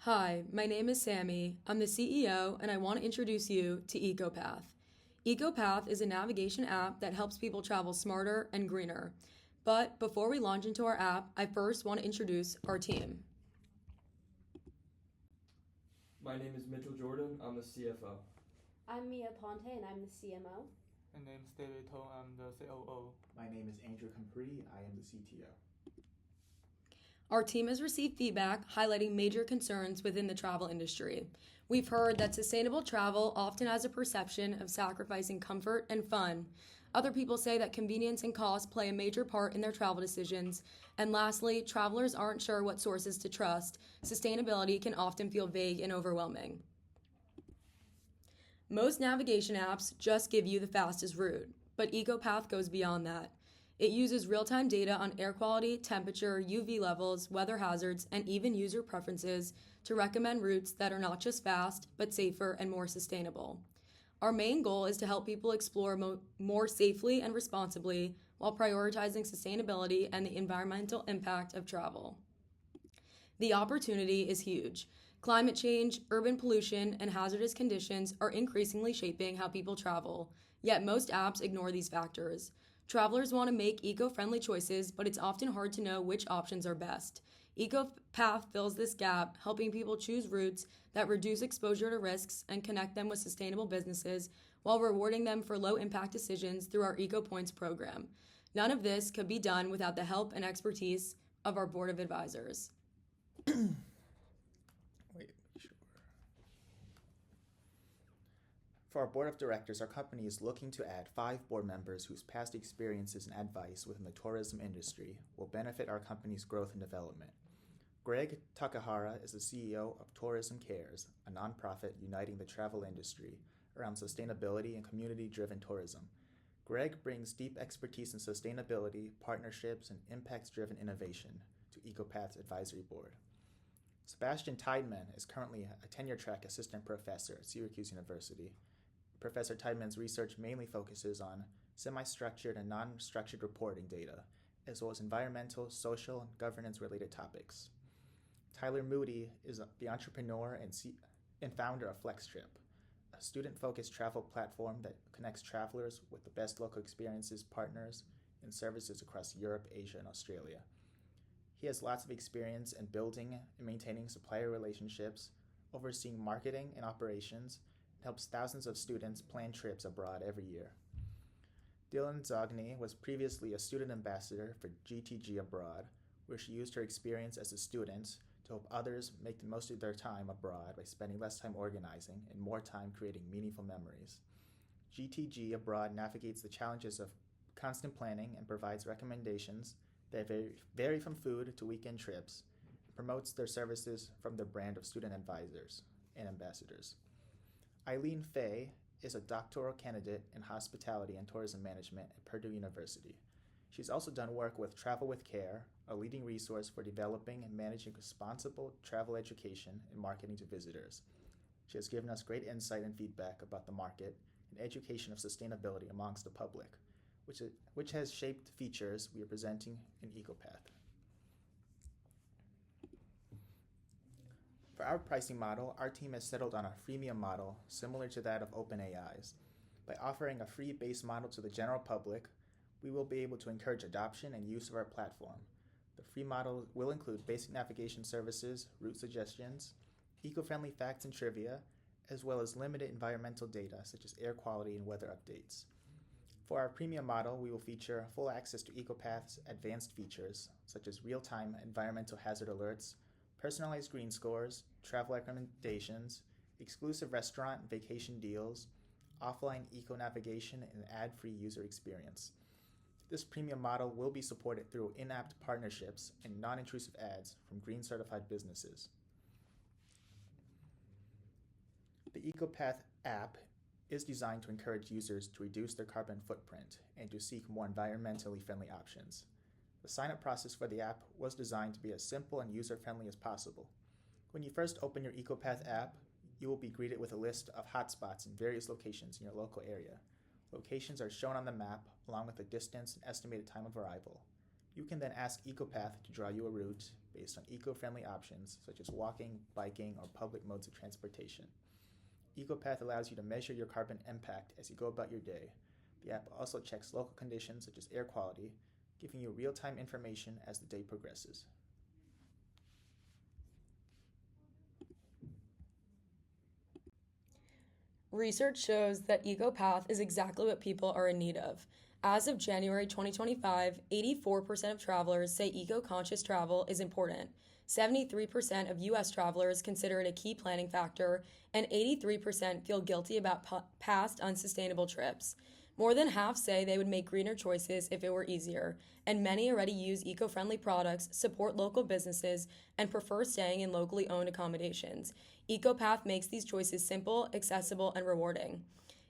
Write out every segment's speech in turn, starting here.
Hi, my name is Sammy. I'm the CEO, and I want to introduce you to EcoPath. EcoPath is a navigation app that helps people travel smarter and greener. But before we launch into our app, I first want to introduce our team. My name is Mitchell Jordan. I'm the CFO. I'm Mia Ponte and I'm the CMO. My name is David Tong. I'm the COO. My name is Andrew Compree. I am the CTO. Our team has received feedback highlighting major concerns within the travel industry. We've heard that sustainable travel often has a perception of sacrificing comfort and fun. Other people say that convenience and cost play a major part in their travel decisions. And lastly, travelers aren't sure what sources to trust. Sustainability can often feel vague and overwhelming. Most navigation apps just give you the fastest route, but EcoPath goes beyond that. It uses real-time data on air quality, temperature, UV levels, weather hazards, and even user preferences to recommend routes that are not just fast, but safer and more sustainable. Our main goal is to help people explore more safely and responsibly while prioritizing sustainability and the environmental impact of travel. The opportunity is huge. Climate change, urban pollution, and hazardous conditions are increasingly shaping how people travel, yet most apps ignore these factors. Travelers want to make eco-friendly choices, but it's often hard to know which options are best. EcoPath fills this gap, helping people choose routes that reduce exposure to risks and connect them with sustainable businesses while rewarding them for low-impact decisions through our EcoPoints program. None of this could be done without the help and expertise of our board of advisors. For our board of directors, our company is looking to add 5 board members whose past experiences and advice within the tourism industry will benefit our company's growth and development. Greg Takahara is the CEO of Tourism Cares, a nonprofit uniting the travel industry around sustainability and community-driven tourism. Greg brings deep expertise in sustainability, partnerships, and impact-driven innovation to EcoPath's advisory board. Sebastian Tideman is currently a tenure-track assistant professor at Syracuse University. Professor Tideman's research mainly focuses on semi-structured and non-structured reporting data, as well as environmental, social, and governance-related topics. Tyler Moody is the entrepreneur and founder of FlexTrip, a student-focused travel platform that connects travelers with the best local experiences, partners, and services across Europe, Asia, and Australia. He has lots of experience in building and maintaining supplier relationships, overseeing marketing and operations, and helps thousands of students plan trips abroad every year. Dylan Zogny was previously a student ambassador for GTG Abroad, where she used her experience as a student to help others make the most of their time abroad by spending less time organizing and more time creating meaningful memories. GTG Abroad navigates the challenges of constant planning and provides recommendations that vary from food to weekend trips, and promotes their services from their brand of student advisors and ambassadors. Eileen Fay is a doctoral candidate in hospitality and tourism management at Purdue University. She's also done work with Travel with Care, a leading resource for developing and managing responsible travel education and marketing to visitors. She has given us great insight and feedback about the market and education of sustainability amongst the public, which has shaped features we are presenting in EcoPath. For our pricing model, our team has settled on a freemium model similar to that of OpenAI's. By offering a free base model to the general public, we will be able to encourage adoption and use of our platform. The free model will include basic navigation services, route suggestions, eco-friendly facts and trivia, as well as limited environmental data such as air quality and weather updates. For our premium model, we will feature full access to EcoPath's advanced features, such as real-time environmental hazard alerts, personalized green scores, travel recommendations, exclusive restaurant and vacation deals, offline eco-navigation, and ad-free user experience. This premium model will be supported through in-app partnerships and non-intrusive ads from green-certified businesses. The EcoPath app is designed to encourage users to reduce their carbon footprint and to seek more environmentally friendly options. The sign-up process for the app was designed to be as simple and user-friendly as possible. When you first open your EcoPath app, you will be greeted with a list of hotspots in various locations in your local area. Locations are shown on the map along with the distance and estimated time of arrival. You can then ask EcoPath to draw you a route based on eco-friendly options such as walking, biking, or public modes of transportation. EcoPath allows you to measure your carbon impact as you go about your day. The app also checks local conditions such as air quality, giving you real-time information as the day progresses. Research shows that EcoPath is exactly what people are in need of. As of January 2025, 84% of travelers say eco-conscious travel is important. 73% of U.S. travelers consider it a key planning factor, and 83% feel guilty about past unsustainable trips. More than half say they would make greener choices if it were easier, and many already use eco-friendly products, support local businesses, and prefer staying in locally owned accommodations. EcoPath makes these choices simple, accessible, and rewarding.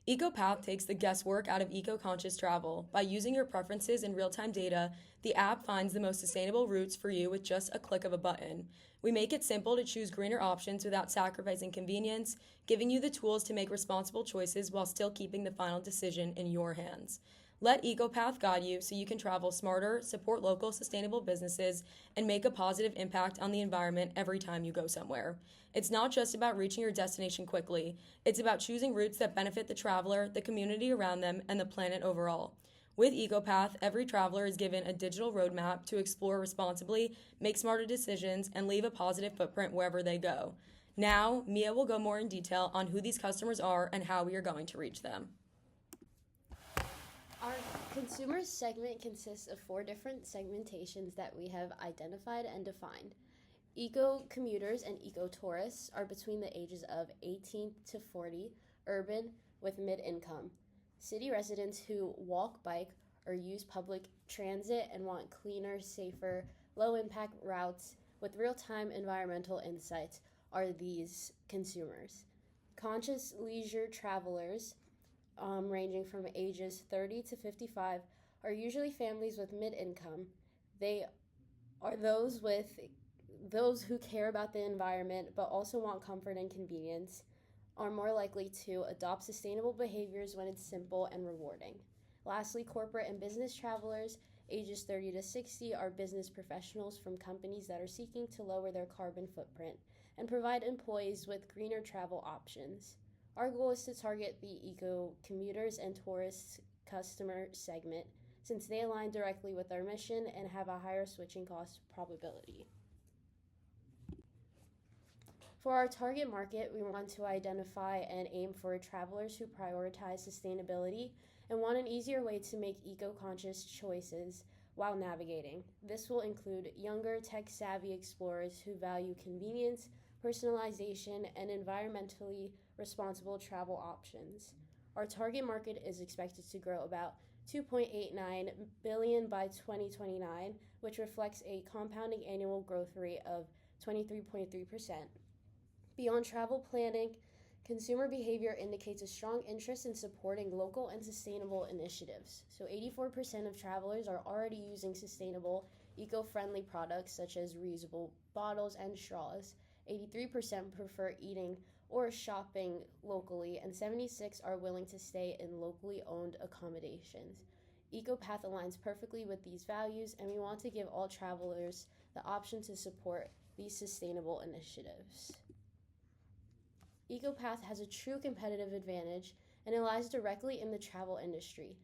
EcoPath takes the guesswork out of eco-conscious travel. By using your preferences and real-time data, the app finds the most sustainable routes for you with just a click of a button. We make it simple to choose greener options without sacrificing convenience, giving you the tools to make responsible choices while still keeping the final decision in your hands. Let EcoPath guide you so you can travel smarter, support local sustainable businesses, and make a positive impact on the environment every time you go somewhere. It's not just about reaching your destination quickly. It's about choosing routes that benefit the traveler, the community around them, and the planet overall. With EcoPath, every traveler is given a digital roadmap to explore responsibly, make smarter decisions, and leave a positive footprint wherever they go. Now, Mia will go more in detail on who these customers are and how we are going to reach them. Our consumer segment consists of 4 different segmentations that we have identified and defined. Eco-commuters and eco-tourists are between the ages of 18 to 40, urban with mid-income. City residents who walk, bike, or use public transit and want cleaner, safer, low-impact routes with real-time environmental insights are these consumers. Conscious leisure travelers, ranging from ages 30 to 55, are usually families with mid-income. They are those who care about the environment but also want comfort and convenience, are more likely to adopt sustainable behaviors when it's simple and rewarding. Lastly, corporate and business travelers, ages 30 to 60, are business professionals from companies that are seeking to lower their carbon footprint and provide employees with greener travel options. Our goal is to target the eco-commuters and tourists customer segment since they align directly with our mission and have a higher switching cost probability. For our target market, we want to identify and aim for travelers who prioritize sustainability and want an easier way to make eco-conscious choices while navigating. This will include younger, tech-savvy explorers who value convenience, personalization, and environmentally responsible travel options. Our target market is expected to grow about $2.89 billion by 2029, which reflects a compounding annual growth rate of 23.3%. Beyond travel planning, consumer behavior indicates a strong interest in supporting local and sustainable initiatives. So 84% of travelers are already using sustainable, eco-friendly products such as reusable bottles and straws. 83% prefer eating or shopping locally, and 76% are willing to stay in locally owned accommodations. EcoPath aligns perfectly with these values, and we want to give all travelers the option to support these sustainable initiatives. EcoPath has a true competitive advantage, and it lies directly in the travel industry.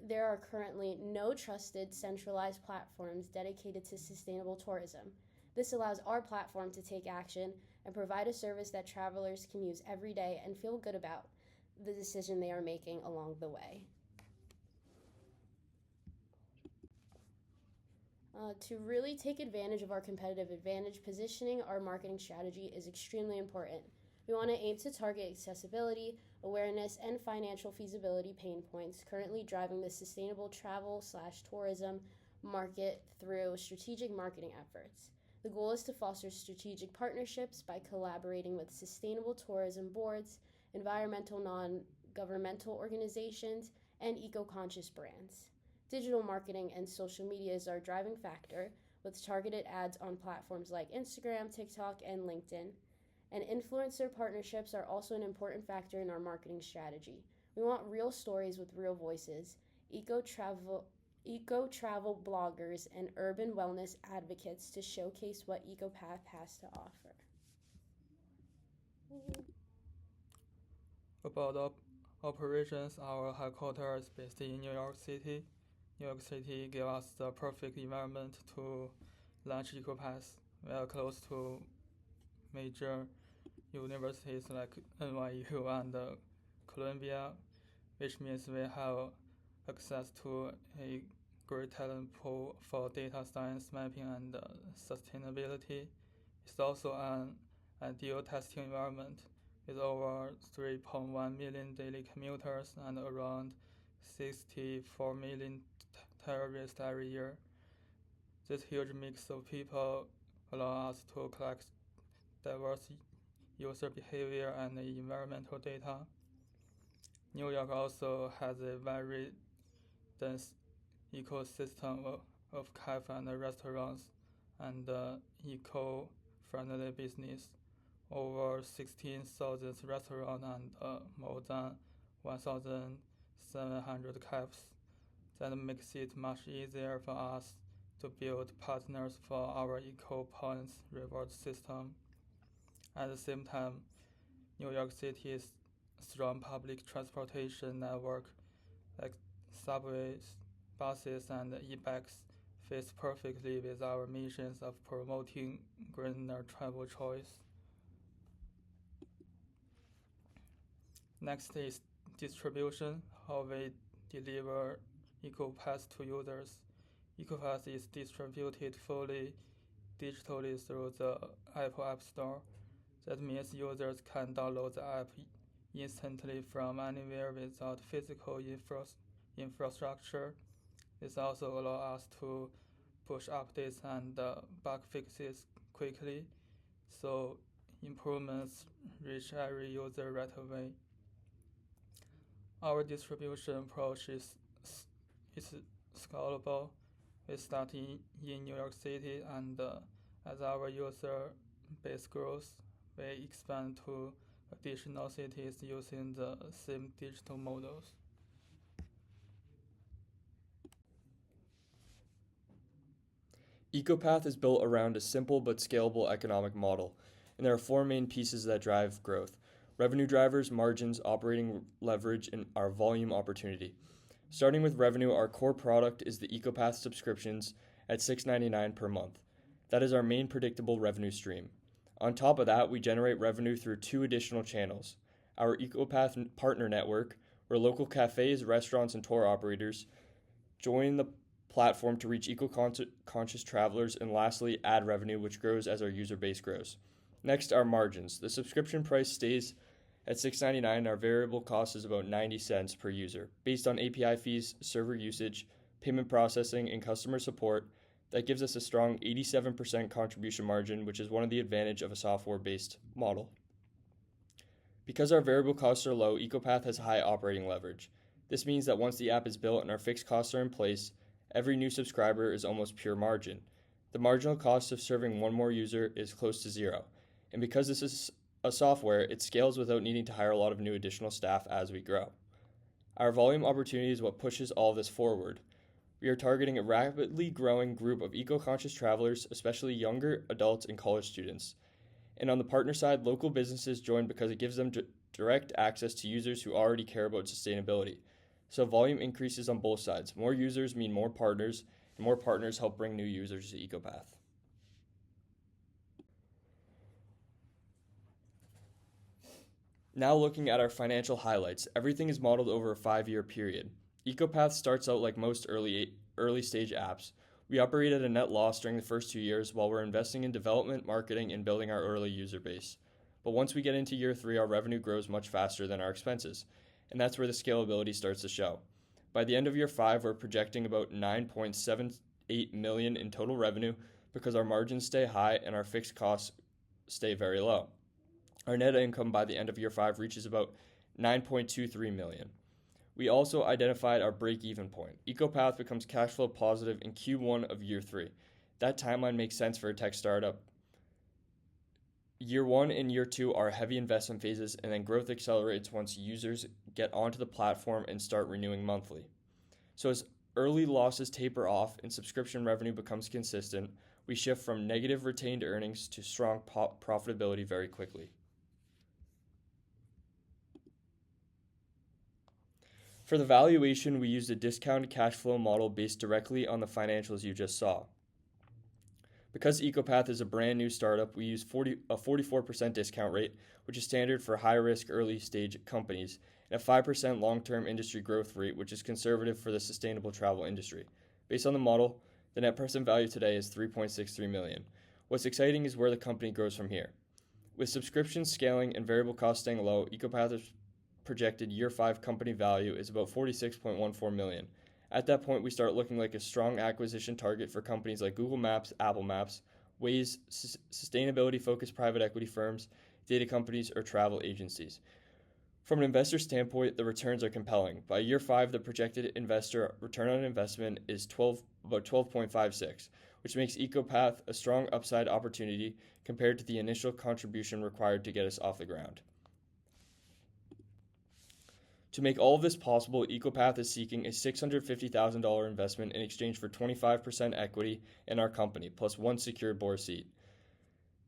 There are currently no trusted centralized platforms dedicated to sustainable tourism. This allows our platform to take action and provide a service that travelers can use every day and feel good about the decision they are making along the way. To really take advantage of our competitive advantage, positioning our marketing strategy is extremely important. We want to aim to target accessibility, awareness, and financial feasibility pain points currently driving the sustainable travel/tourism market through strategic marketing efforts. The goal is to foster strategic partnerships by collaborating with sustainable tourism boards, environmental non-governmental organizations, and eco-conscious brands. Digital marketing and social media is our driving factor, with targeted ads on platforms like Instagram, TikTok, and LinkedIn. And influencer partnerships are also an important factor in our marketing strategy. We want real stories with real voices. eco-travel bloggers, and urban wellness advocates to showcase what EcoPath has to offer. About operations, our headquarters is based in New York City. New York City gave us the perfect environment to launch EcoPath. We are close to major universities like NYU and Columbia, which means we have access to a great talent pool for data science mapping and sustainability. It's also an ideal testing environment with over 3.1 million daily commuters and around 64 million terrorists every year. This huge mix of people allow us to collect diverse user behavior and environmental data. New York also has a very dense ecosystem of cafes and restaurants and eco-friendly business. Over 16,000 restaurants and more than 1,700 cafes. That makes it much easier for us to build partners for our EcoPoints reward system. At the same time, New York City's strong public transportation network, like subways, buses, and e-bikes, fits perfectly with our missions of promoting greener travel choice. Next is distribution, how we deliver EcoPath to users. EcoPath is distributed fully digitally through the Apple App Store. That means users can download the app instantly from anywhere without physical infrastructure. This also allows us to push updates and bug fixes quickly, so improvements reach every user right away. Our distribution approach is scalable. We start in New York City, and as our user base grows, we expand to additional cities using the same digital models. EcoPath is built around a simple but scalable economic model, and there are four main pieces that drive growth: revenue drivers, margins, operating leverage, and our volume opportunity. Starting with revenue, our core product is the EcoPath subscriptions at $6.99 per month. That is our main predictable revenue stream. On top of that, we generate revenue through two additional channels: our EcoPath partner network, where local cafes, restaurants, and tour operators join the platform to reach eco-conscious travelers, and lastly, ad revenue, which grows as our user base grows. Next, our margins. The subscription price stays at $6.99. Our variable cost is about 90 cents per user. Based on API fees, server usage, payment processing, and customer support, that gives us a strong 87% contribution margin, which is one of the advantages of a software-based model. Because our variable costs are low, EcoPath has high operating leverage. This means that once the app is built and our fixed costs are in place, every new subscriber is almost pure margin. The marginal cost of serving one more user is close to zero. And because this is a software, it scales without needing to hire a lot of new additional staff as we grow. Our volume opportunity is what pushes all of this forward. We are targeting a rapidly growing group of eco-conscious travelers, especially younger adults and college students. And on the partner side, local businesses join because it gives them direct access to users who already care about sustainability. So volume increases on both sides. More users mean more partners, and more partners help bring new users to EcoPath. Now looking at our financial highlights, everything is modeled over a 5-year period. EcoPath starts out like most early stage apps. We operate at a net loss during the first 2 years while we're investing in development, marketing, and building our early user base. But once we get into year 3, our revenue grows much faster than our expenses, and that's where the scalability starts to show. By the end of year 5, we're projecting about $9.78 million in total revenue because our margins stay high and our fixed costs stay very low. Our net income by the end of year 5 reaches about $9.23 million. We also identified our break-even point. EcoPath becomes cash flow positive in Q1 of year 3. That timeline makes sense for a tech startup. Year 1 and year 2 are heavy investment phases, and then growth accelerates once users get onto the platform and start renewing monthly. So as early losses taper off and subscription revenue becomes consistent, we shift from negative retained earnings to strong profitability very quickly. For the valuation, we used a discounted cash flow model based directly on the financials you just saw. Because EcoPath is a brand new startup, we use a 44% discount rate, which is standard for high-risk early-stage companies, and a 5% long-term industry growth rate, which is conservative for the sustainable travel industry. Based on the model, the net present value today is $3.63 million. What's exciting is where the company grows from here. With subscriptions scaling and variable costs staying low, EcoPath's projected year 5 company value is about $46.14 million. At that point, we start looking like a strong acquisition target for companies like Google Maps, Apple Maps, Waze, sustainability-focused private equity firms, data companies, or travel agencies. From an investor standpoint, the returns are compelling. By year 5, the projected investor return on investment is about 12.56, which makes EcoPath a strong upside opportunity compared to the initial contribution required to get us off the ground. To make all of this possible, EcoPath is seeking a $650,000 investment in exchange for 25% equity in our company, plus 1 secured board seat.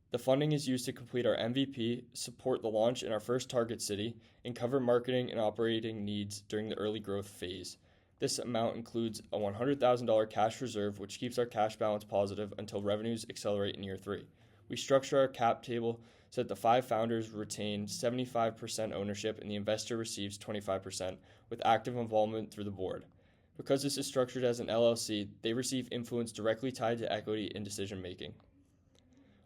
The funding is used to complete our MVP, support the launch in our first target city, and cover marketing and operating needs during the early growth phase. This amount includes a $100,000 cash reserve, which keeps our cash balance positive until revenues accelerate in year 3. We structure our cap table so that the 5 founders retain 75% ownership and the investor receives 25%, with active involvement through the board. Because this is structured as an LLC, they receive influence directly tied to equity and decision making.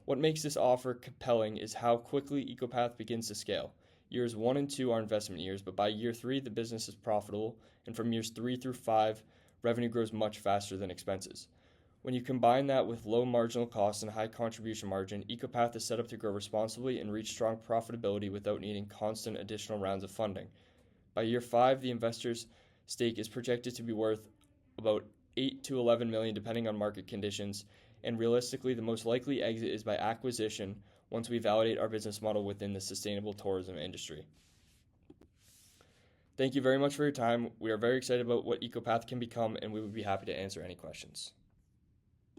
What makes this offer compelling is how quickly EcoPath begins to scale. Years 1 and 2 are investment years, but by year 3, the business is profitable, and from years 3 through 5, revenue grows much faster than expenses. When you combine that with low marginal costs and high contribution margin, EcoPath is set up to grow responsibly and reach strong profitability without needing constant additional rounds of funding. By year 5, the investor's stake is projected to be worth about $8 to $11 million depending on market conditions, and realistically, the most likely exit is by acquisition once we validate our business model within the sustainable tourism industry. Thank you very much for your time. We are very excited about what EcoPath can become, and we would be happy to answer any questions.